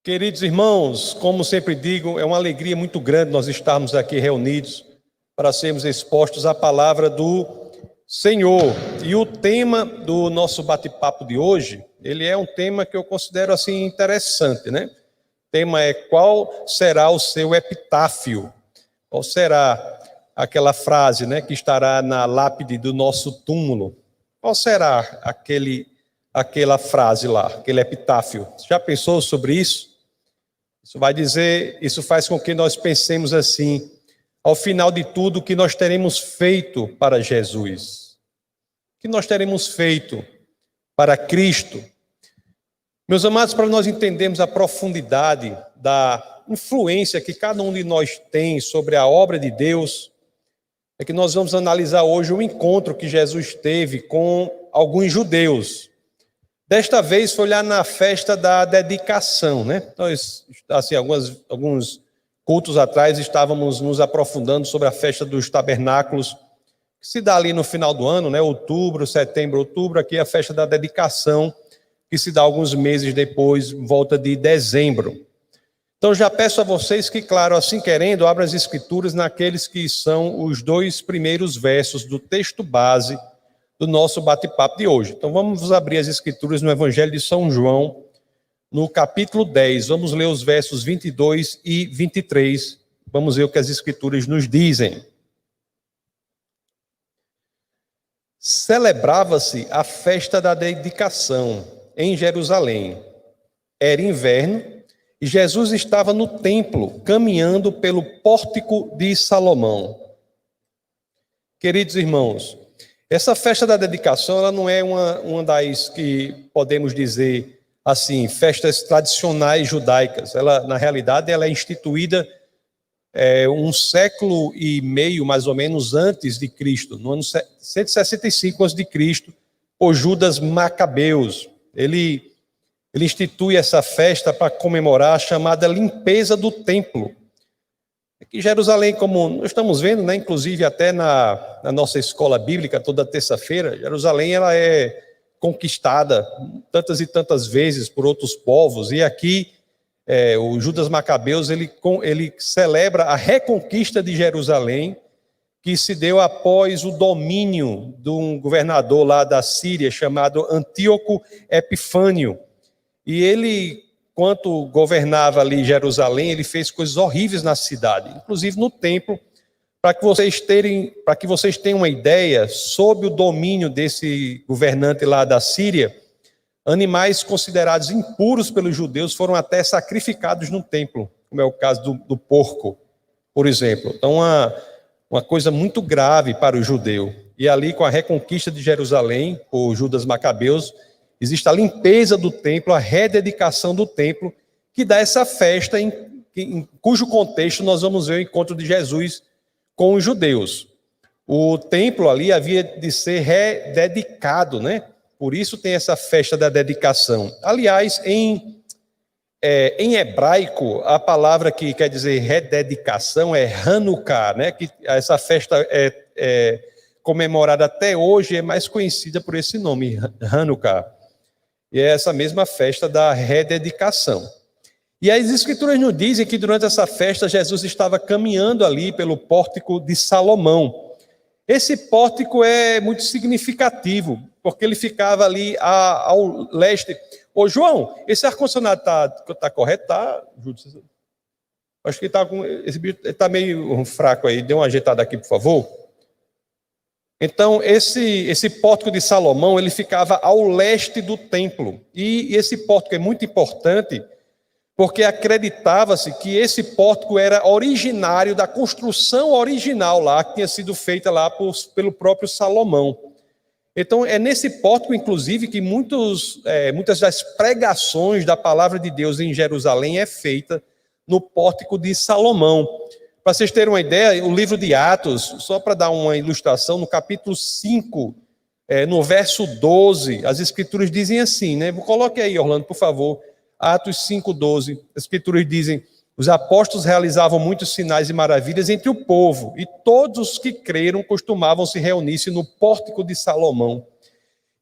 Queridos irmãos, como sempre digo, é uma alegria muito grande nós estarmos aqui reunidos para sermos expostos à palavra do Senhor. E o tema do nosso bate-papo de hoje, ele é um tema que eu considero assim interessante, né? O tema é: qual será o seu epitáfio? Qual será aquela frase, né, que estará na lápide do nosso túmulo? Qual será aquela frase lá, aquele epitáfio? Já pensou sobre isso? Isso faz com que nós pensemos assim: ao final de tudo, o que nós teremos feito para Jesus? O que nós teremos feito para Cristo? Meus amados, para nós entendermos a profundidade da influência que cada um de nós tem sobre a obra de Deus, é que nós vamos analisar hoje o encontro que Jesus teve com alguns judeus. Desta vez foi lá na festa da dedicação, né? Nós, assim, alguns cultos atrás, estávamos nos aprofundando sobre a festa dos tabernáculos, que se dá ali no final do ano, né? Setembro, outubro, aqui é a festa da dedicação, que se dá alguns meses depois, volta de dezembro. Então já peço a vocês que, claro, assim querendo, abram as escrituras naqueles que são os 2 primeiros versos do texto base do nosso bate-papo de hoje. Então vamos abrir as escrituras no Evangelho de São João, no capítulo 10. Vamos ler os versos 22 e 23. Vamos ver o que as escrituras nos dizem. Celebrava-se a festa da dedicação em Jerusalém. Era inverno e Jesus estava no templo, caminhando pelo pórtico de Salomão. Queridos irmãos, essa festa da dedicação, ela não é uma das que podemos dizer assim, festas tradicionais judaicas. Ela, na realidade, ela é instituída um século e meio, mais ou menos, antes de Cristo, no ano 165 a.C., por Judas Macabeus. Ele institui essa festa para comemorar a chamada limpeza do templo. Aqui em Jerusalém, como nós estamos vendo, né, inclusive até na nossa escola bíblica, toda terça-feira, Jerusalém ela é conquistada tantas e tantas vezes por outros povos, e aqui o Judas Macabeus ele celebra a reconquista de Jerusalém, que se deu após o domínio de um governador lá da Síria, chamado Antíoco Epifânio. E ele, enquanto governava ali Jerusalém, ele fez coisas horríveis na cidade, inclusive no templo. Para que vocês tenham uma ideia, sob o domínio desse governante lá da Síria, animais considerados impuros pelos judeus foram até sacrificados no templo, como é o caso do porco, por exemplo. Então, uma coisa muito grave para o judeu. E ali, com a reconquista de Jerusalém, por Judas Macabeus, existe a limpeza do templo, a rededicação do templo, que dá essa festa em cujo contexto nós vamos ver o encontro de Jesus com os judeus. O templo ali havia de ser rededicado, né? Por isso tem essa festa da dedicação. Aliás, em hebraico, a palavra que quer dizer rededicação é Hanukkah, né? Que essa festa é comemorada até hoje, é mais conhecida por esse nome, Hanukkah. E é essa mesma festa da rededicação. E as escrituras nos dizem que durante essa festa Jesus estava caminhando ali pelo pórtico de Salomão. Esse pórtico é muito significativo, porque ele ficava ali ao leste. Ô João, esse ar-condicionado tá correto? Tá, Júlio? Acho que esse bicho está meio fraco aí. Dê uma ajeitada aqui, por favor. Então, esse pórtico de Salomão, ele ficava ao leste do templo. E esse pórtico é muito importante, porque acreditava-se que esse pórtico era originário da construção original lá, que tinha sido feita lá pelo próprio Salomão. Então, é nesse pórtico, inclusive, que muitas das pregações da palavra de Deus em Jerusalém é feita no pórtico de Salomão. Para vocês terem uma ideia, o livro de Atos, só para dar uma ilustração, no capítulo 5, no verso 12, as escrituras dizem assim, né? Coloque aí, Orlando, por favor. Atos 5:12, as escrituras dizem: os apóstolos realizavam muitos sinais e maravilhas entre o povo, e todos os que creram costumavam se reunir-se no pórtico de Salomão.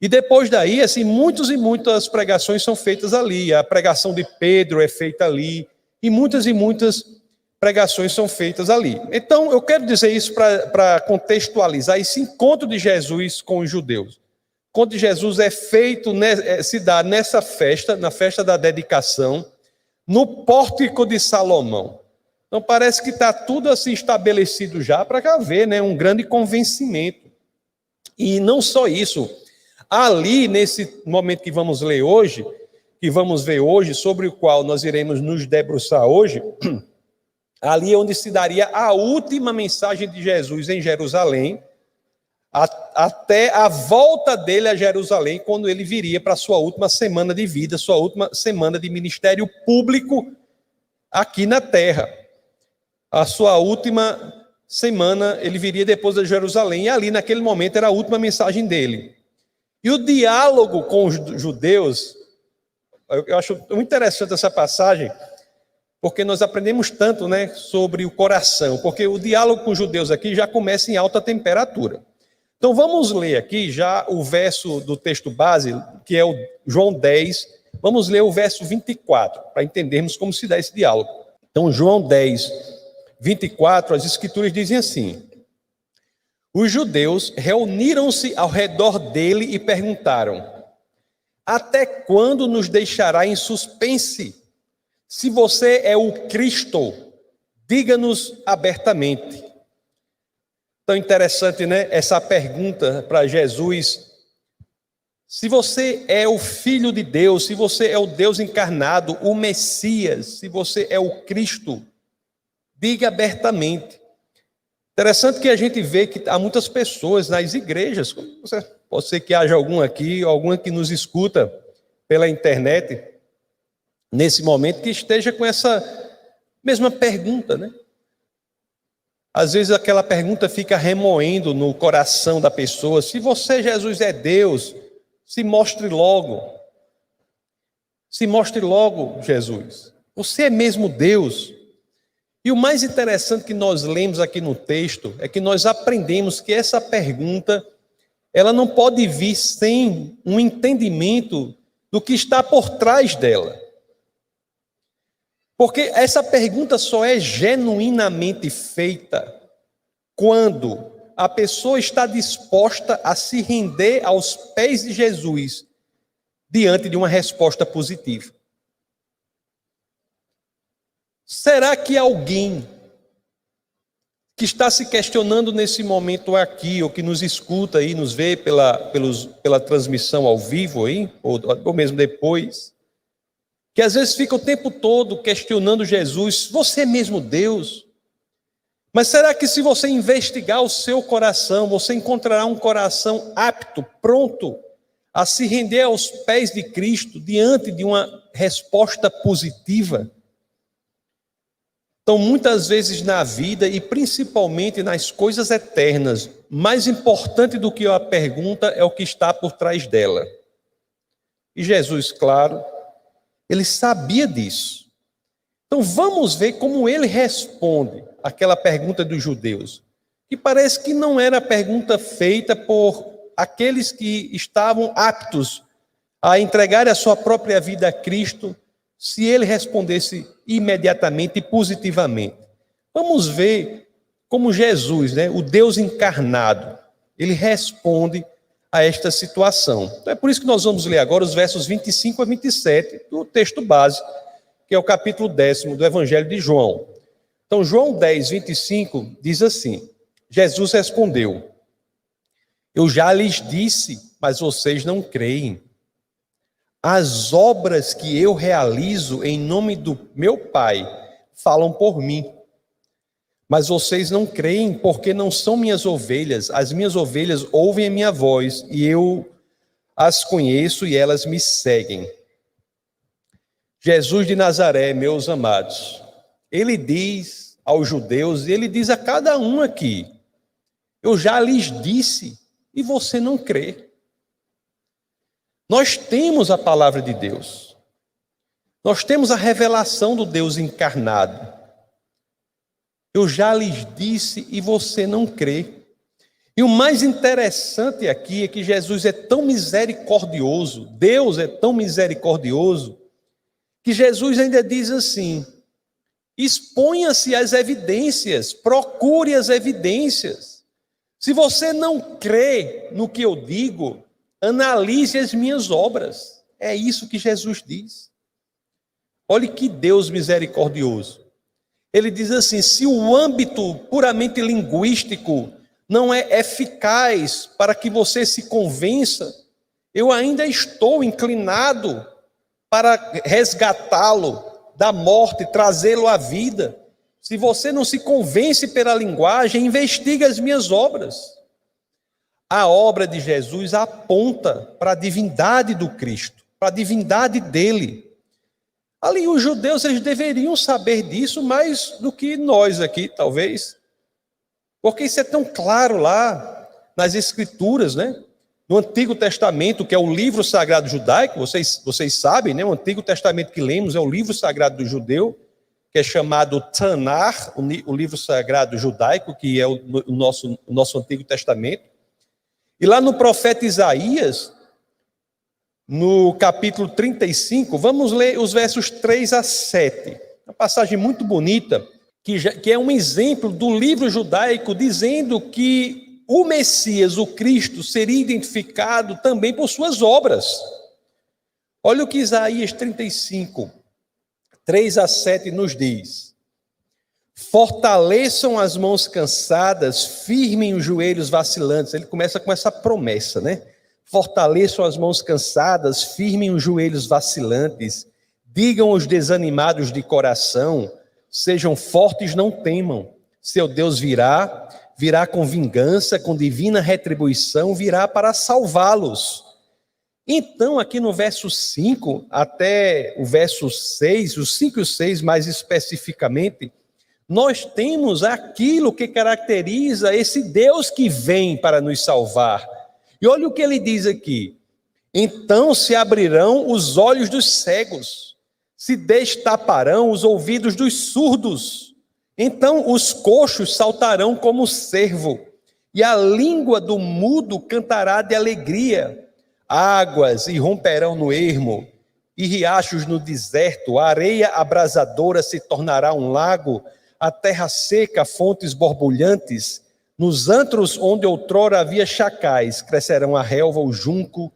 E depois daí, assim, muitas e muitas pregações são feitas ali. A pregação de Pedro é feita ali. E muitas pregações são feitas ali. Então, eu quero dizer isso para contextualizar esse encontro de Jesus com os judeus. O encontro de Jesus é feito, se dá nessa festa, na festa da dedicação, no pórtico de Salomão. Então, parece que está tudo assim estabelecido já para haver, né, um grande convencimento. E não só isso. Ali, nesse momento que vamos ler hoje, que vamos ver hoje, sobre o qual nós iremos nos debruçar hoje, ali é onde se daria a última mensagem de Jesus em Jerusalém, até a volta dele a Jerusalém, quando ele viria para a sua última semana de vida, sua última semana de ministério público aqui na terra. A sua última semana, ele viria depois de Jerusalém, e ali naquele momento era a última mensagem dele. E o diálogo com os judeus, eu acho muito interessante essa passagem, porque nós aprendemos tanto, né, sobre o coração, porque o diálogo com os judeus aqui já começa em alta temperatura. Então vamos ler aqui já o verso do texto base, que é o João 10, vamos ler o verso 24, para entendermos como se dá esse diálogo. Então João 10, 24, as escrituras dizem assim: os judeus reuniram-se ao redor dele e perguntaram: até quando nos deixará em suspense? Se você é o Cristo, diga-nos abertamente. Tão interessante, né? Essa pergunta para Jesus. Se você é o Filho de Deus, se você é o Deus encarnado, o Messias, se você é o Cristo, diga abertamente. Interessante que a gente vê que há muitas pessoas nas igrejas, pode ser que haja algum aqui, alguma que nos escuta pela internet, nesse momento, que esteja com essa mesma pergunta, né? Às vezes aquela pergunta fica remoendo no coração da pessoa: se você, Jesus, é Deus, se mostre logo. Se mostre logo, Jesus. Você é mesmo Deus? E o mais interessante que nós lemos aqui no texto é que nós aprendemos que essa pergunta, ela não pode vir sem um entendimento do que está por trás dela. Porque essa pergunta só é genuinamente feita quando a pessoa está disposta a se render aos pés de Jesus diante de uma resposta positiva. Será que alguém que está se questionando nesse momento aqui, ou que nos escuta aí, nos vê pela transmissão ao vivo aí, ou mesmo depois, que às vezes fica o tempo todo questionando Jesus: você é mesmo Deus? Mas será que se você investigar o seu coração, você encontrará um coração apto, pronto a se render aos pés de Cristo diante de uma resposta positiva? Então, muitas vezes na vida, e principalmente nas coisas eternas, mais importante do que a pergunta é o que está por trás dela. E Jesus, claro, ele sabia disso. Então vamos ver como ele responde aquela pergunta dos judeus, que parece que não era a pergunta feita por aqueles que estavam aptos a entregar a sua própria vida a Cristo, se ele respondesse imediatamente e positivamente. Vamos ver como Jesus, né, o Deus encarnado, ele responde a esta situação. Então é por isso que nós vamos ler agora os versos 25 a 27 do texto base, que é o capítulo 10 do Evangelho de João. Então, João 10, 25 diz assim: Jesus respondeu: eu já lhes disse, mas vocês não creem. As obras que eu realizo em nome do meu Pai falam por mim. Mas vocês não creem porque não são minhas ovelhas. As minhas ovelhas ouvem a minha voz e eu as conheço e elas me seguem. Jesus de Nazaré, meus amados, ele diz aos judeus, e ele diz a cada um aqui: eu já lhes disse e você não crê. Nós temos a palavra de Deus. Nós temos a revelação do Deus encarnado. Eu já lhes disse e você não crê. E o mais interessante aqui é que Jesus é tão misericordioso, Deus é tão misericordioso, que Jesus ainda diz assim: exponha-se às evidências, procure as evidências. Se você não crê no que eu digo, analise as minhas obras. É isso que Jesus diz. Olhe que Deus misericordioso. Ele diz assim: se o âmbito puramente linguístico não é eficaz para que você se convença, eu ainda estou inclinado para resgatá-lo da morte, trazê-lo à vida. Se você não se convence pela linguagem, investigue as minhas obras. A obra de Jesus aponta para a divindade do Cristo, para a divindade dele. Ali os judeus, eles deveriam saber disso mais do que nós aqui, talvez. Porque isso é tão claro lá nas Escrituras, né? No Antigo Testamento, que é o livro sagrado judaico, vocês sabem, né? O Antigo Testamento que lemos é o livro sagrado do judeu, que é chamado Tanar, o livro sagrado judaico, que é o nosso Antigo Testamento. E lá no profeta Isaías, no capítulo 35, vamos ler os versos 3 a 7. Uma passagem muito bonita, que é um exemplo do livro judaico, dizendo que o Messias, o Cristo, seria identificado também por suas obras. Olha o que Isaías 35, 3 a 7 nos diz: fortaleçam as mãos cansadas, firmem os joelhos vacilantes. Ele começa com essa promessa, né? Fortaleçam as mãos cansadas, firmem os joelhos vacilantes. Digam aos desanimados de coração: sejam fortes, não temam. Seu Deus virá com vingança, com divina retribuição, virá para salvá-los. Então, aqui no verso 5 até o verso 6, os 5 e os 6 mais especificamente, nós temos aquilo que caracteriza esse Deus que vem para nos salvar. E olha o que ele diz aqui: então se abrirão os olhos dos cegos, se destaparão os ouvidos dos surdos. Então os coxos saltarão como cervo, e a língua do mudo cantará de alegria. Águas irromperão no ermo, e riachos no deserto. A areia abrasadora se tornará um lago, a terra seca, fontes borbulhantes. Nos antros onde outrora havia chacais, crescerão a relva, o junco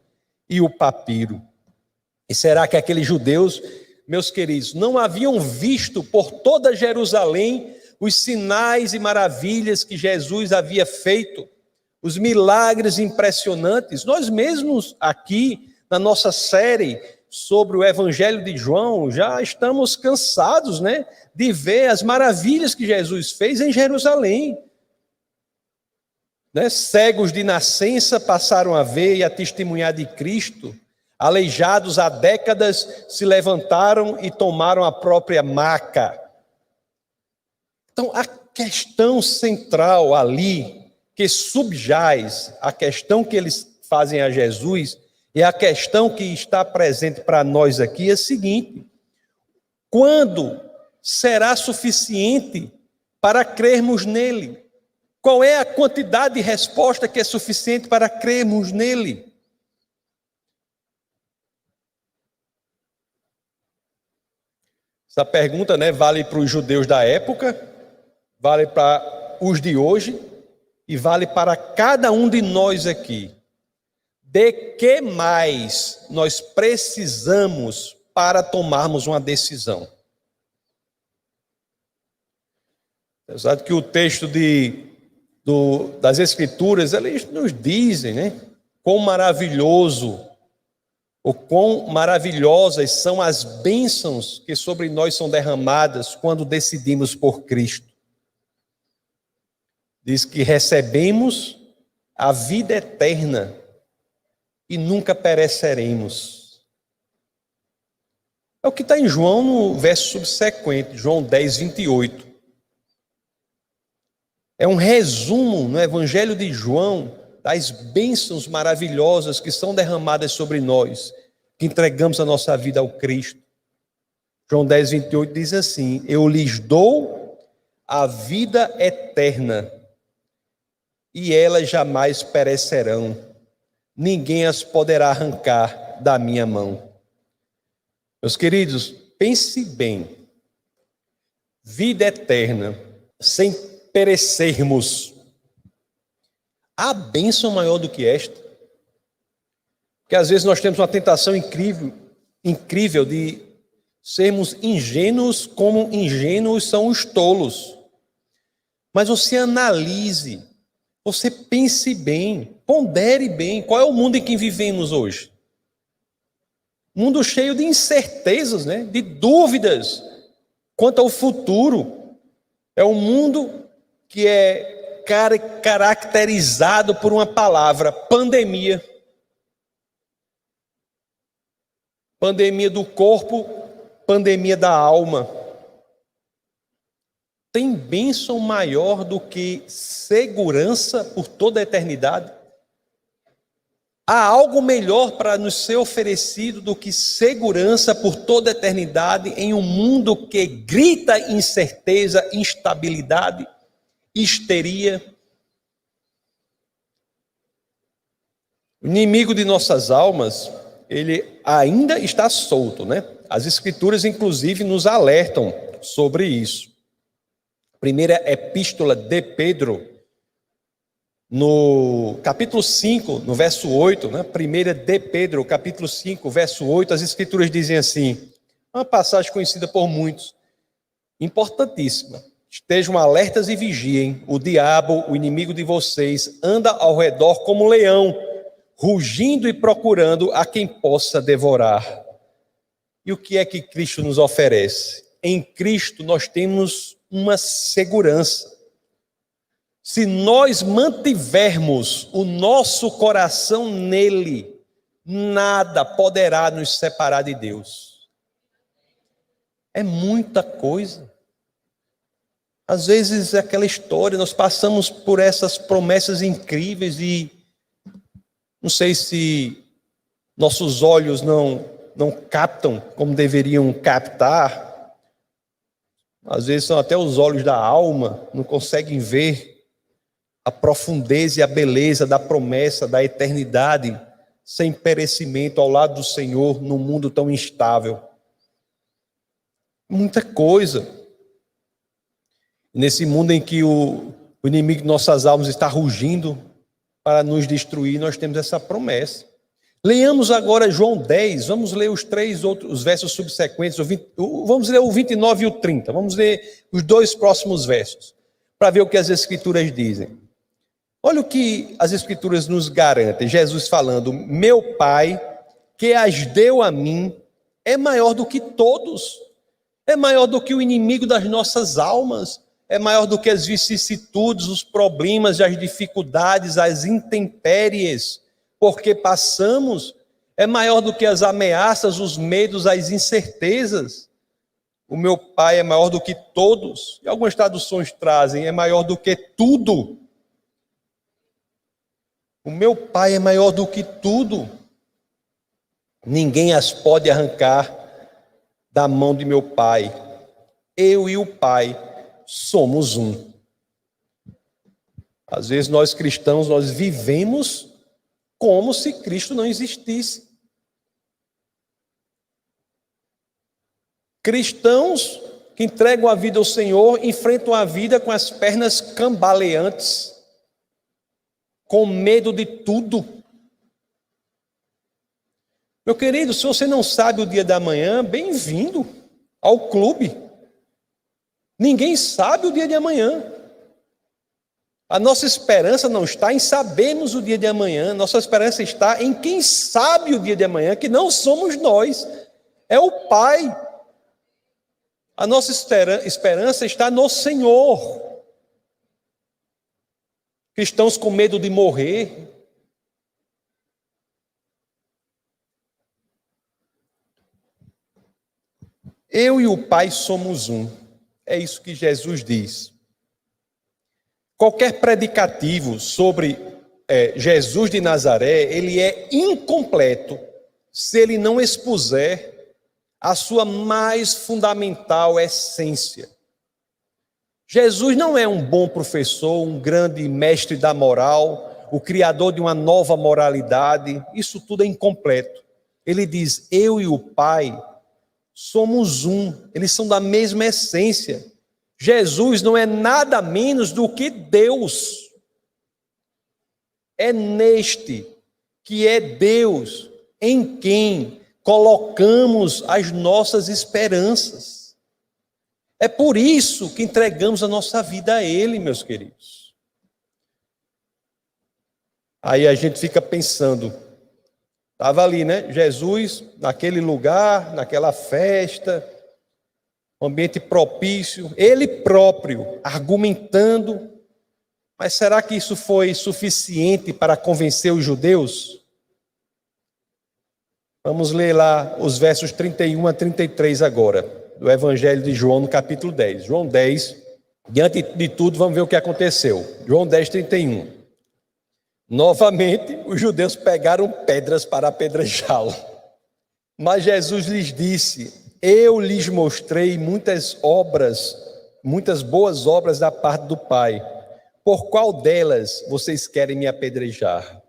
e o papiro. E será que aqueles judeus, meus queridos, não haviam visto por toda Jerusalém os sinais e maravilhas que Jesus havia feito, os milagres impressionantes? Nós mesmos aqui, na nossa série sobre o Evangelho de João, já estamos cansados, né, de ver as maravilhas que Jesus fez em Jerusalém. Né? Cegos de nascença passaram a ver e a testemunhar de Cristo. Aleijados há décadas se levantaram e tomaram a própria maca. Então, a questão central ali, que subjaz a questão que eles fazem a Jesus, e a questão que está presente para nós aqui é a seguinte: quando será suficiente para crermos nele? Qual é a quantidade de resposta que é suficiente para crermos nele? Essa pergunta, né, vale para os judeus da época, vale para os de hoje e vale para cada um de nós aqui. De que mais nós precisamos para tomarmos uma decisão? Apesar de que o texto das Escrituras, eles nos dizem, né, quão maravilhoso, ou quão maravilhosas são as bênçãos que sobre nós são derramadas quando decidimos por Cristo. Diz que recebemos a vida eterna e nunca pereceremos. É o que está em João no verso subsequente, João 10, 28. É um resumo no Evangelho de João das bênçãos maravilhosas que são derramadas sobre nós, que entregamos a nossa vida ao Cristo. João 10, 28 diz assim: eu lhes dou a vida eterna, e elas jamais perecerão. Ninguém as poderá arrancar da minha mão. Meus queridos, pense bem. Vida eterna, sem perecermos. Há bênção maior do que esta? Porque às vezes nós temos uma tentação incrível de sermos ingênuos como ingênuos são os tolos. Mas você analise, você pense bem, pondere bem, qual é o mundo em que vivemos hoje? Mundo cheio de incertezas, né? De dúvidas quanto ao futuro. É um mundo que é caracterizado por uma palavra: pandemia. Pandemia do corpo, pandemia da alma. Tem bênção maior do que segurança por toda a eternidade? Há algo melhor para nos ser oferecido do que segurança por toda a eternidade em um mundo que grita incerteza, instabilidade, histeria? O inimigo de nossas almas, ele ainda está solto, né? As Escrituras, inclusive, nos alertam sobre isso. Primeira epístola de Pedro, no capítulo 5, no verso 8, né? Primeira de Pedro, capítulo 5, verso 8, as Escrituras dizem assim, uma passagem conhecida por muitos, importantíssima: estejam alertas e vigiem, o diabo, o inimigo de vocês, anda ao redor como um leão, rugindo e procurando a quem possa devorar. E o que é que Cristo nos oferece? Em Cristo nós temos uma segurança. Se nós mantivermos o nosso coração nele, nada poderá nos separar de Deus. É muita coisa. Às vezes é aquela história, nós passamos por essas promessas incríveis e não sei se nossos olhos não captam como deveriam captar. Às vezes são até os olhos da alma, não conseguem ver a profundeza e a beleza da promessa da eternidade sem perecimento ao lado do Senhor num mundo tão instável. Muita coisa. Nesse mundo em que o inimigo de nossas almas está rugindo para nos destruir, nós temos essa promessa. Leiamos agora João 10, vamos ler os os versos subsequentes, vamos ler o 29 e o 30, vamos ler os dois próximos versos, para ver o que as Escrituras dizem. Olha o que as Escrituras nos garantem, Jesus falando: meu Pai, que as deu a mim, é maior do que todos, é maior do que o inimigo das nossas almas, é maior do que as vicissitudes, os problemas, as dificuldades, as intempéries, porque passamos, é maior do que as ameaças, os medos, as incertezas. O meu Pai é maior do que todos. E algumas traduções trazem, é maior do que tudo. O meu Pai é maior do que tudo. Ninguém as pode arrancar da mão de meu Pai. Eu e o Pai somos um. Às vezes nós cristãos, nós vivemos como se Cristo não existisse. Cristãos que entregam a vida ao Senhor, enfrentam a vida com as pernas cambaleantes, com medo de tudo. Meu querido, se você não sabe o dia da manhã, bem-vindo ao clube. Ninguém sabe o dia de amanhã. A nossa esperança não está em sabermos o dia de amanhã, nossa esperança está em quem sabe o dia de amanhã, que não somos nós, é o Pai. A nossa esperança está no Senhor. Cristãos com medo de morrer. Eu e o Pai somos um. É isso que Jesus diz. Qualquer predicativo sobre Jesus de Nazaré, ele é incompleto se ele não expuser a sua mais fundamental essência. Jesus não é um bom professor, um grande mestre da moral, o criador de uma nova moralidade. Isso tudo é incompleto. Ele diz: eu e o Pai somos um, eles são da mesma essência. Jesus não é nada menos do que Deus. É neste que é Deus em quem colocamos as nossas esperanças. É por isso que entregamos a nossa vida a Ele, meus queridos. Aí a gente fica pensando, estava ali, né? Jesus, naquele lugar, naquela festa, ambiente propício, Ele próprio argumentando. Mas será que isso foi suficiente para convencer os judeus? Vamos ler lá os versos 31 a 33 agora, do Evangelho de João, no capítulo 10. João 10, diante de tudo, vamos ver o que aconteceu. João 10, 31. Novamente, os judeus pegaram pedras para apedrejá-lo. Mas Jesus lhes disse: eu lhes mostrei muitas boas obras da parte do Pai. Por qual delas vocês querem me apedrejar?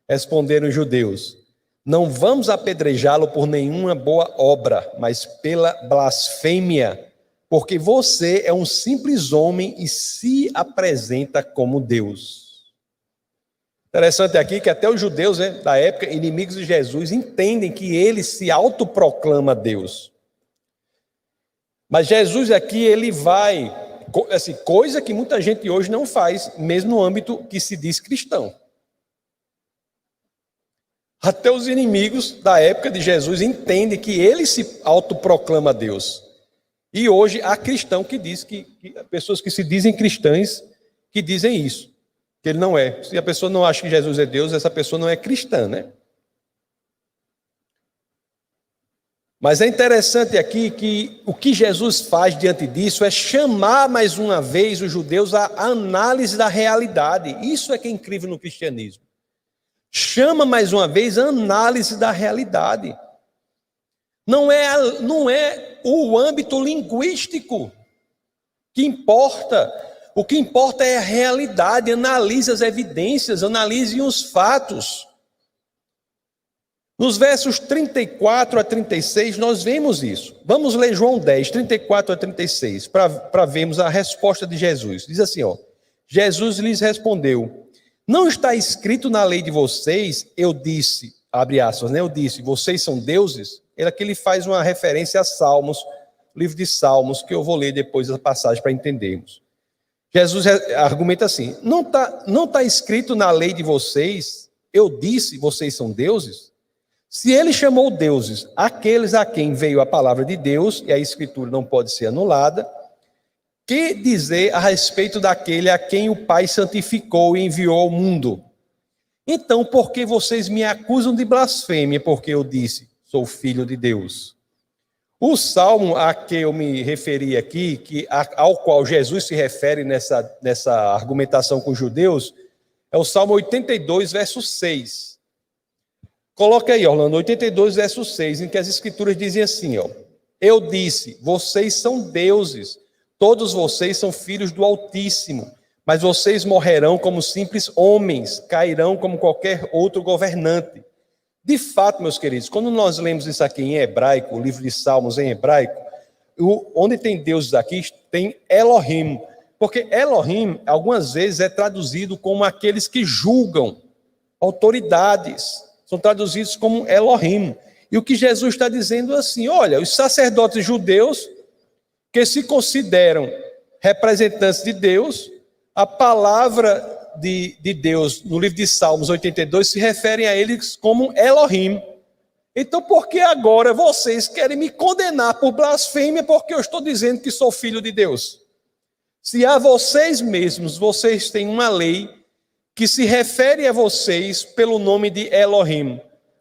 Responderam os judeus: não vamos apedrejá-lo por nenhuma boa obra, mas pela blasfêmia, porque você é um simples homem e se apresenta como Deus. Interessante aqui que até os judeus, né, da época, inimigos de Jesus, entendem que ele se autoproclama Deus. Mas Jesus aqui, ele vai, assim, coisa que muita gente hoje não faz, mesmo no âmbito que se diz cristão. Até os inimigos da época de Jesus entendem que ele se autoproclama Deus. E hoje há cristão que diz que pessoas que se dizem cristãs que dizem isso, que ele não é. Se a pessoa não acha que Jesus é Deus, essa pessoa não é cristã, né? Mas é interessante aqui que o que Jesus faz diante disso é chamar mais uma vez os judeus à análise da realidade. Isso é que é incrível no cristianismo. Chama mais uma vez a análise da realidade. Não é o âmbito linguístico que importa. O que importa é a realidade. Analise as evidências, analise os fatos. Nos versos 34 a 36, nós vemos isso. Vamos ler João 10, 34 a 36, para vermos a resposta de Jesus. Diz assim, ó: Jesus lhes respondeu: não está escrito na lei de vocês, eu disse, abre aspas, né? Eu disse, vocês são deuses? Aqui ele faz uma referência a Salmos, livro de Salmos, que eu vou ler depois da passagem para entendermos. Jesus argumenta assim: não tá escrito na lei de vocês, eu disse, vocês são deuses? Se ele chamou deuses aqueles a quem veio a palavra de Deus, e a escritura não pode ser anulada, que dizer a respeito daquele a quem o Pai santificou e enviou ao mundo? Então, por que vocês me acusam de blasfêmia, porque eu disse, sou filho de Deus? O salmo a que eu me referi aqui, ao qual Jesus se refere nessa argumentação com os judeus, é o Salmo 82, verso 6. Coloca aí, Orlando, 82, verso 6, em que as escrituras dizem assim, ó: eu disse, vocês são deuses, todos vocês são filhos do Altíssimo, mas vocês morrerão como simples homens, cairão como qualquer outro governante. De fato, meus queridos, quando nós lemos isso aqui em hebraico, o livro de Salmos em hebraico, onde tem deuses aqui, tem Elohim, porque Elohim, algumas vezes, é traduzido como aqueles que julgam, autoridades, são traduzidos como Elohim. E o que Jesus está dizendo é assim: olha, os sacerdotes judeus, que se consideram representantes de Deus, a palavra de Deus no livro de Salmos 82 se refere a eles como Elohim. Então por que agora vocês querem me condenar por blasfêmia porque eu estou dizendo que sou filho de Deus? Se a vocês mesmos, vocês têm uma lei que se refere a vocês pelo nome de Elohim,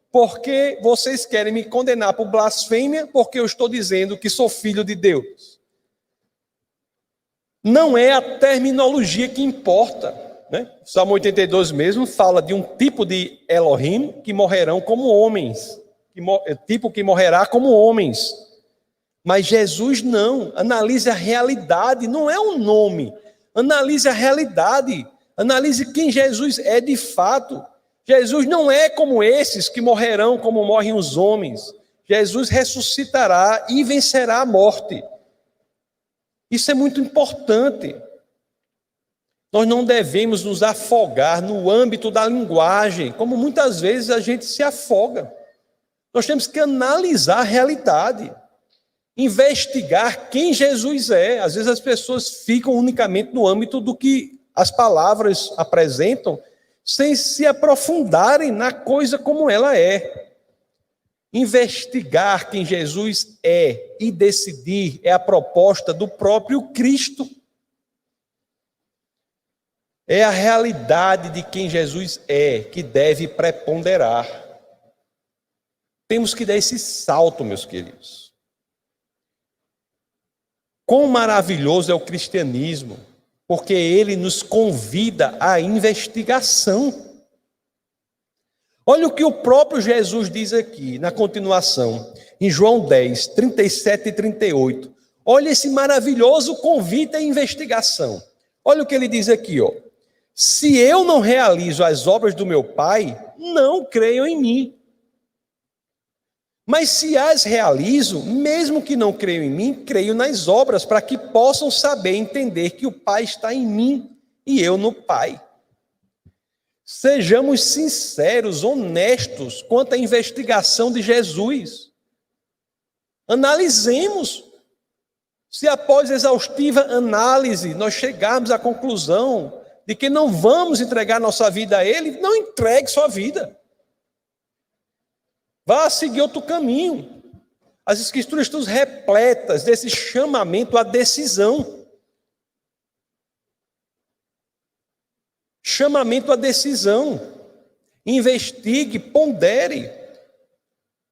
por que vocês querem me condenar por blasfêmia porque eu estou dizendo que sou filho de Deus? Não é a terminologia que importa, né? O Salmo 82 mesmo fala de um tipo de Elohim que morrerão como homens, tipo que morrerá como homens. Mas Jesus não. Analise a realidade, não é um nome. Analise a realidade. Analise quem Jesus é de fato. Jesus não é como esses que morrerão como morrem os homens. Jesus ressuscitará e vencerá a morte. Isso é muito importante. Nós não devemos nos afogar no âmbito da linguagem, como muitas vezes a gente se afoga. Nós temos que analisar a realidade, investigar quem Jesus é. Às vezes as pessoas ficam unicamente no âmbito do que as palavras apresentam, sem se aprofundarem na coisa como ela é. Investigar quem Jesus é e decidir é a proposta do próprio Cristo. É a realidade de quem Jesus é que deve preponderar. Temos que dar esse salto, meus queridos. Quão maravilhoso é o cristianismo, porque ele nos convida à investigação. Olha o que o próprio Jesus diz aqui, na continuação, em João 10, 37 e 38. Olha esse maravilhoso convite à investigação. Olha o que ele diz aqui, ó. Se eu não realizo as obras do meu Pai, não creiam em mim. Mas se as realizo, mesmo que não creiam em mim, creio nas obras, para que possam saber e entender que o Pai está em mim e eu no Pai. Sejamos sinceros, honestos quanto à investigação de Jesus. Analisemos. Se após exaustiva análise nós chegarmos à conclusão de que não vamos entregar nossa vida a Ele, não entregue sua vida. Vá seguir outro caminho. As Escrituras estão repletas desse chamamento à decisão. Chamamento à decisão. Investigue, pondere.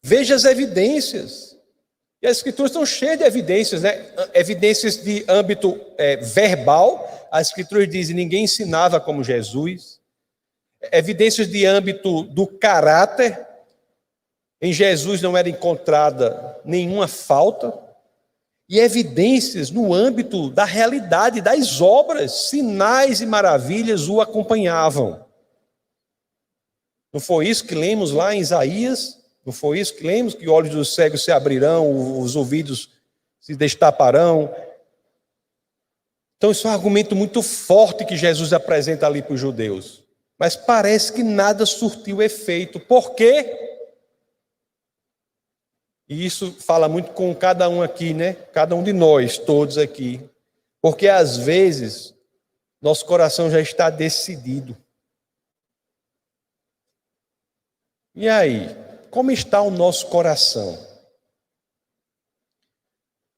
Veja as evidências. E as Escrituras estão cheias de evidências, né? Evidências de âmbito verbal. As Escrituras dizem que ninguém ensinava como Jesus. Evidências de âmbito do caráter. Em Jesus não era encontrada nenhuma falta. E evidências no âmbito da realidade, das obras, sinais e maravilhas o acompanhavam. Não foi isso que lemos lá em Isaías? Não foi isso que lemos? Que olhos dos cegos se abrirão, os ouvidos se destaparão. Então isso é um argumento muito forte que Jesus apresenta ali para os judeus. Mas parece que nada surtiu efeito. Por quê? E isso fala muito com cada um aqui, né? Cada um de nós, todos aqui. Porque às vezes, nosso coração já está decidido. E aí, como está o nosso coração?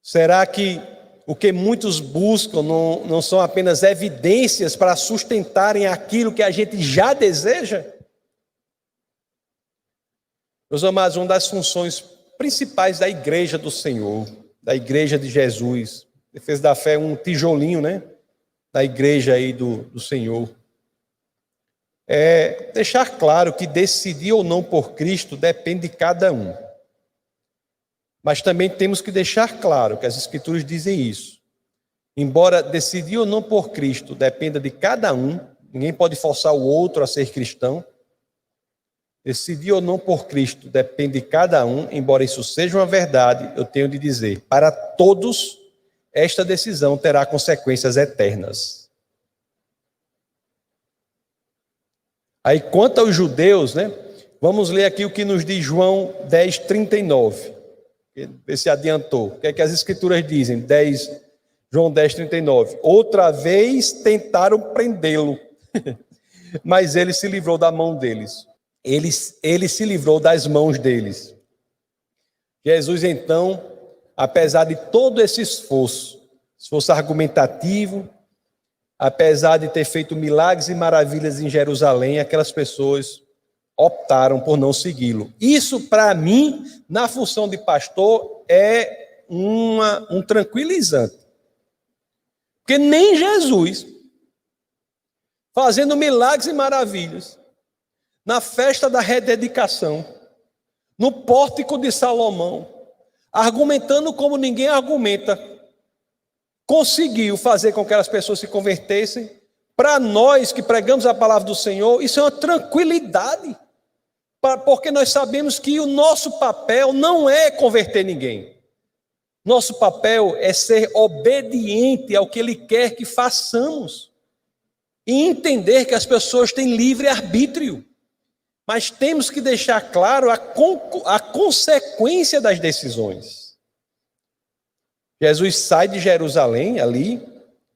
Será que o que muitos buscam não são apenas evidências para sustentarem aquilo que a gente já deseja? Meus amados, uma das funções principais da igreja do Senhor, da igreja de Jesus. Ele fez da fé um tijolinho, né? Da igreja aí do Senhor. É deixar claro que decidir ou não por Cristo depende de cada um. Mas também temos que deixar claro que as Escrituras dizem isso. Embora decidir ou não por Cristo dependa de cada um, ninguém pode forçar o outro a ser cristão. Decidir ou não por Cristo depende de cada um, embora isso seja uma verdade, eu tenho de dizer, para todos, esta decisão terá consequências eternas. Aí, quanto aos judeus, né, vamos ler aqui o que nos diz João 10, 39. Vê se adiantou. O que é que as Escrituras dizem? João 10, 39. Outra vez tentaram prendê-lo, mas ele se livrou da mão deles. Ele se livrou das mãos deles. Jesus, então, apesar de todo esse esforço argumentativo, apesar de ter feito milagres e maravilhas em Jerusalém, aquelas pessoas optaram por não segui-lo. Isso, para mim, na função de pastor, é um tranquilizante. Porque nem Jesus, fazendo milagres e maravilhas, na festa da rededicação, no pórtico de Salomão, argumentando como ninguém argumenta, conseguiu fazer com que as pessoas se convertessem. Para nós que pregamos a palavra do Senhor, isso é uma tranquilidade, porque nós sabemos que o nosso papel não é converter ninguém. Nosso papel é ser obediente ao que Ele quer que façamos e entender que as pessoas têm livre arbítrio, mas temos que deixar claro a consequência das decisões. Jesus sai de Jerusalém ali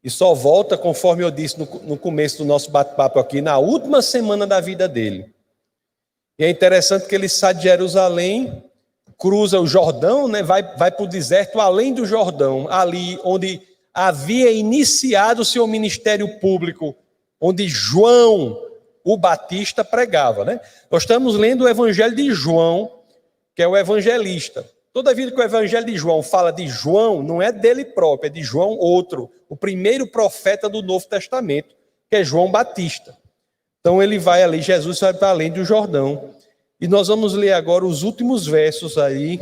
e só volta, conforme eu disse no começo do nosso bate-papo aqui, na última semana da vida dele. E é interessante que ele sai de Jerusalém, cruza o Jordão, né, vai para o deserto além do Jordão, ali onde havia iniciado o seu ministério público, onde João, o Batista, pregava. Né? Nós estamos lendo o Evangelho de João, que é o evangelista. Toda vida que o Evangelho de João fala de João, não é dele próprio, é de João outro, o primeiro profeta do Novo Testamento, que é João Batista. Então ele vai ali, Jesus vai para além do Jordão. E nós vamos ler agora os últimos versos aí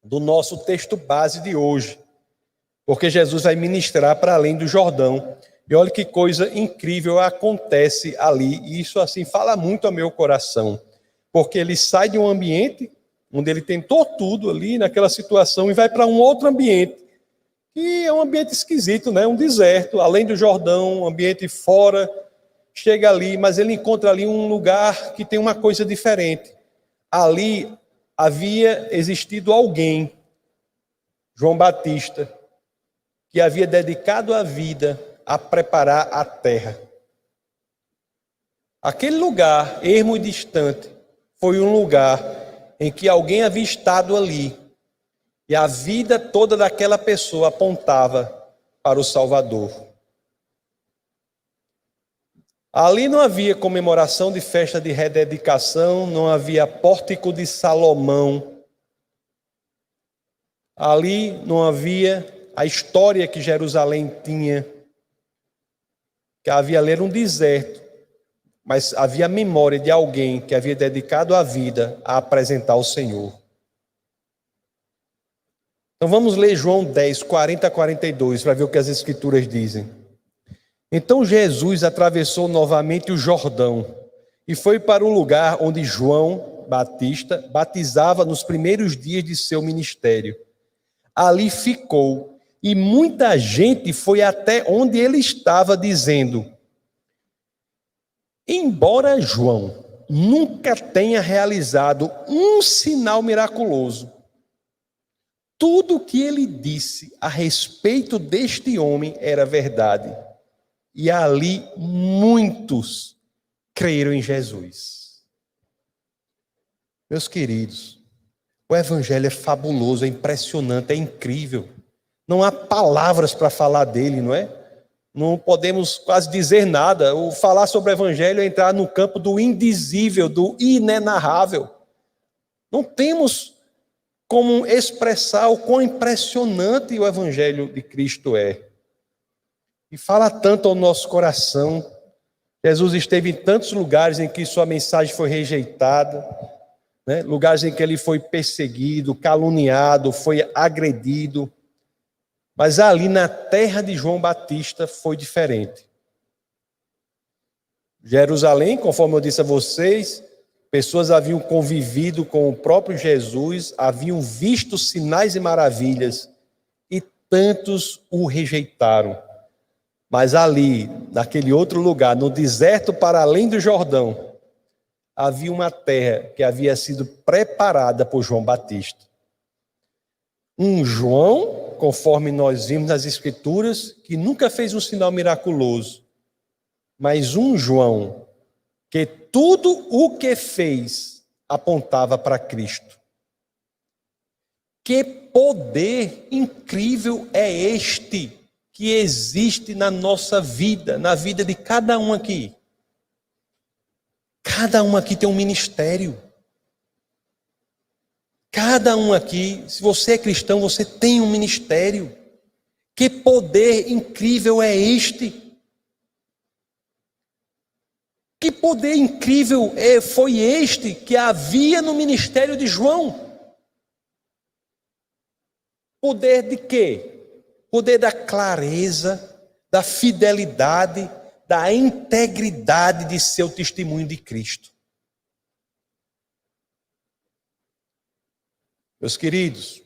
do nosso texto base de hoje, porque Jesus vai ministrar para além do Jordão. E olha que coisa incrível acontece ali, e isso assim fala muito ao meu coração, porque ele sai de um ambiente onde ele tentou tudo ali naquela situação e vai para um outro ambiente, que é um ambiente esquisito, né? Um deserto, além do Jordão, um ambiente fora. Chega ali, mas ele encontra ali um lugar que tem uma coisa diferente. Ali havia existido alguém, João Batista, que havia dedicado a vida a preparar a terra. Aquele lugar, ermo e distante, foi um lugar em que alguém havia estado ali, e a vida toda daquela pessoa apontava para o Salvador. Ali não havia comemoração de festa de rededicação, não havia pórtico de Salomão. Ali não havia a história que Jerusalém tinha, que havia ali era um deserto, mas havia a memória de alguém que havia dedicado a vida a apresentar o Senhor. Então vamos ler João 10, 40 a 42, para ver o que as Escrituras dizem. Então Jesus atravessou novamente o Jordão e foi para o lugar onde João Batista batizava nos primeiros dias de seu ministério. Ali ficou e muita gente foi até onde ele estava dizendo: embora João nunca tenha realizado um sinal miraculoso, tudo o que ele disse a respeito deste homem era verdade. E ali muitos creram em Jesus. Meus queridos, o Evangelho é fabuloso, é impressionante, é incrível. Não há palavras para falar dele, não é? Não podemos quase dizer nada. O falar sobre o Evangelho é entrar no campo do indizível, do inenarrável. Não temos como expressar o quão impressionante o Evangelho de Cristo é. E fala tanto ao nosso coração. Jesus esteve em tantos lugares em que sua mensagem foi rejeitada, né? Lugares em que ele foi perseguido, caluniado, foi agredido. Mas ali na terra de João Batista foi diferente. Jerusalém, conforme eu disse a vocês, pessoas haviam convivido com o próprio Jesus, haviam visto sinais e maravilhas, e tantos o rejeitaram. Mas ali, naquele outro lugar, no deserto para além do Jordão, havia uma terra que havia sido preparada por João Batista. Um João, conforme nós vimos nas Escrituras, que nunca fez um sinal miraculoso, mas um João que tudo o que fez apontava para Cristo. Que poder incrível é este que existe na nossa vida, na vida de cada um aqui. Cada um aqui tem um ministério. Cada um aqui, se você é cristão, você tem um ministério. Que poder incrível é este? Que poder incrível foi este que havia no ministério de João? Poder de quê? Poder da clareza, da fidelidade, da integridade de seu testemunho de Cristo. Meus queridos,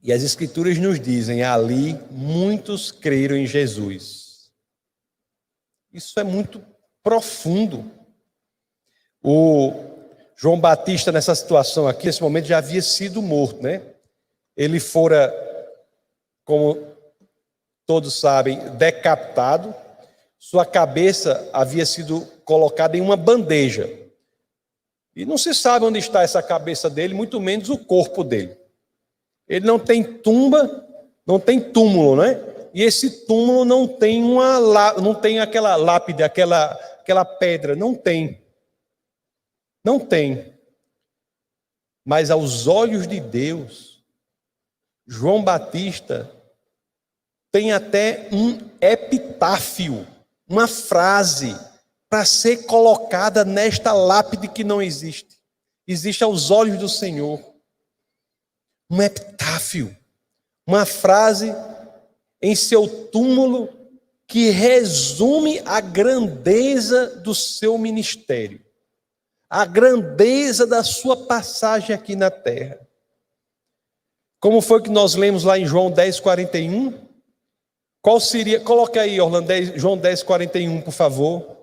e as Escrituras nos dizem, ali muitos creram em Jesus. Isso é muito profundo. O João Batista, nessa situação aqui, nesse momento, já havia sido morto, né? Ele fora, como todos sabem, decapitado. Sua cabeça havia sido colocada em uma bandeja. E não se sabe onde está essa cabeça dele, muito menos o corpo dele. Ele não tem tumba, não tem túmulo, né? E esse túmulo não tem aquela lápide, aquela pedra, não tem. Não tem. Mas aos olhos de Deus, João Batista tem até um epitáfio, uma frase para ser colocada nesta lápide que não existe. Existe aos olhos do Senhor. Um epitáfio, uma frase em seu túmulo que resume a grandeza do seu ministério, a grandeza da sua passagem aqui na terra. Como foi que nós lemos lá em João 10:41? Qual seria? Coloca aí, Orlando, João 10:41, por favor.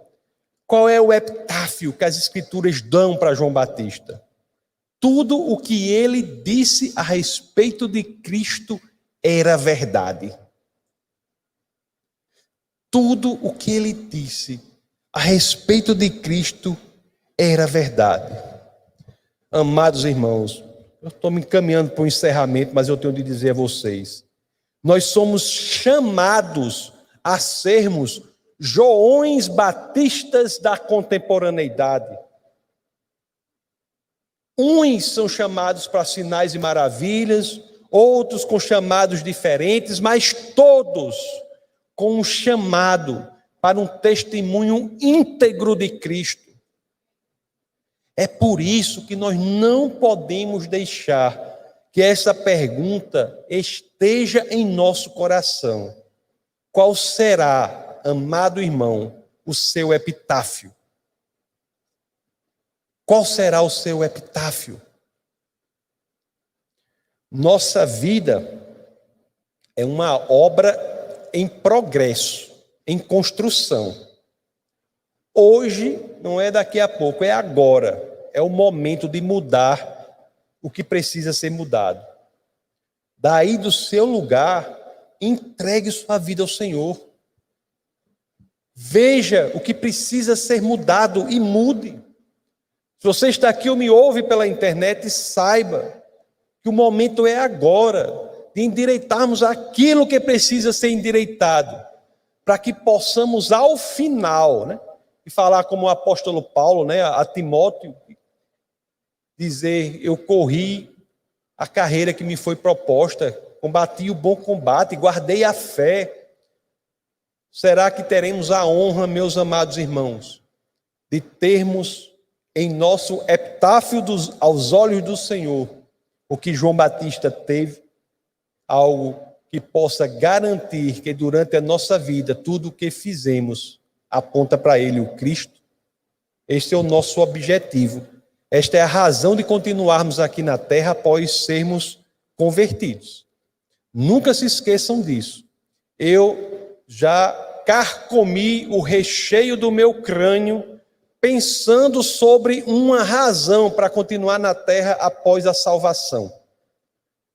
Qual é o epitáfio que as Escrituras dão para João Batista? Tudo o que ele disse a respeito de Cristo era verdade. Tudo o que ele disse a respeito de Cristo era verdade. Amados irmãos, eu estou me encaminhando para o encerramento, mas eu tenho de dizer a vocês, nós somos chamados a sermos Joões Batistas da contemporaneidade. Uns são chamados para sinais e maravilhas, outros com chamados diferentes, mas todos com um chamado para um testemunho íntegro de Cristo. É por isso que nós não podemos deixar que essa pergunta esteja em nosso coração. Qual será, amado irmão, o seu epitáfio? Qual será o seu epitáfio? Nossa vida é uma obra em progresso, em construção. Hoje não é daqui a pouco, é agora. É o momento de mudar o que precisa ser mudado. Daí do seu lugar, entregue sua vida ao Senhor. Veja o que precisa ser mudado e mude. Se você está aqui ou me ouve pela internet, saiba que o momento é agora de endireitarmos aquilo que precisa ser endireitado, para que possamos ao final, né, e falar como o apóstolo Paulo, né, a Timóteo, dizer, eu corri a carreira que me foi proposta, combati o bom combate, guardei a fé. Será que teremos a honra, meus amados irmãos, de termos em nosso epitáfio aos olhos do Senhor o que João Batista teve, algo que possa garantir que durante a nossa vida tudo o que fizemos aponta para Ele, o Cristo? Este é o nosso objetivo. Esta é a razão de continuarmos aqui na terra após sermos convertidos. Nunca se esqueçam disso. Eu já carcomi o recheio do meu crânio pensando sobre uma razão para continuar na terra após a salvação.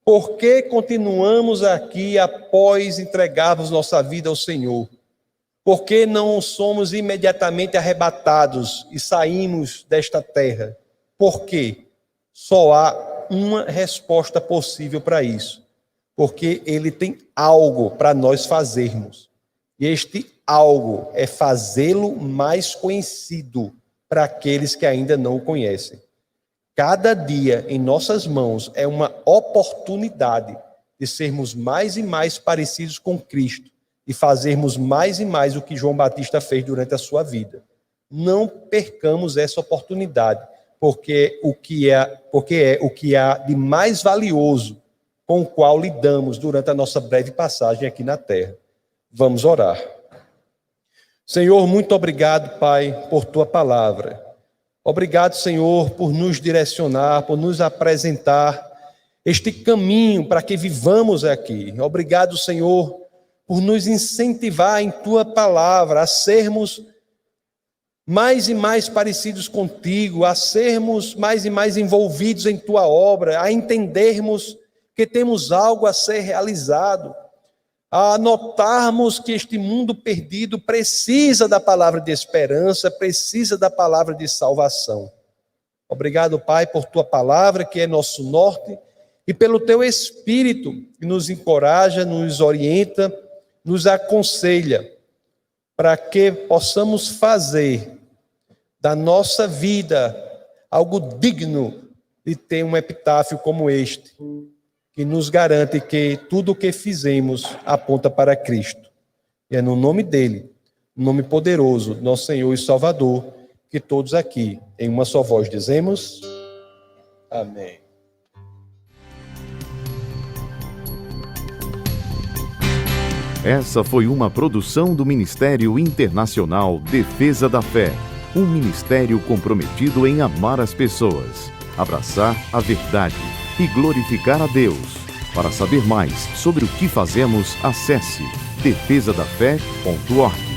Por que continuamos aqui após entregarmos nossa vida ao Senhor? Por que não somos imediatamente arrebatados e saímos desta terra? Por quê? Só há uma resposta possível para isso. Porque Ele tem algo para nós fazermos. E este algo é fazê-lo mais conhecido para aqueles que ainda não o conhecem. Cada dia em nossas mãos é uma oportunidade de sermos mais e mais parecidos com Cristo e fazermos mais e mais o que João Batista fez durante a sua vida. Não percamos essa oportunidade, porque é o que há de mais valioso com o qual lidamos durante a nossa breve passagem aqui na terra. Vamos orar. Senhor, muito obrigado, Pai, por tua palavra. Obrigado, Senhor, por nos direcionar, por nos apresentar este caminho para que vivamos aqui. Obrigado, Senhor, por nos incentivar em tua palavra a sermos mais e mais parecidos contigo, a sermos mais e mais envolvidos em tua obra, a entendermos que temos algo a ser realizado, a notarmos que este mundo perdido precisa da palavra de esperança, precisa da palavra de salvação. Obrigado, Pai, por tua palavra, que é nosso norte, e pelo teu Espírito, que nos encoraja, nos orienta, nos aconselha, para que possamos fazer da nossa vida algo digno de ter um epitáfio como este, que nos garante que tudo o que fizemos aponta para Cristo. E é no nome dele, no nome poderoso, nosso Senhor e Salvador, que todos aqui, em uma só voz, dizemos: amém. Essa foi uma produção do Ministério Internacional Defesa da Fé, um ministério comprometido em amar as pessoas, abraçar a verdade e glorificar a Deus. Para saber mais sobre o que fazemos, acesse defesadafé.org.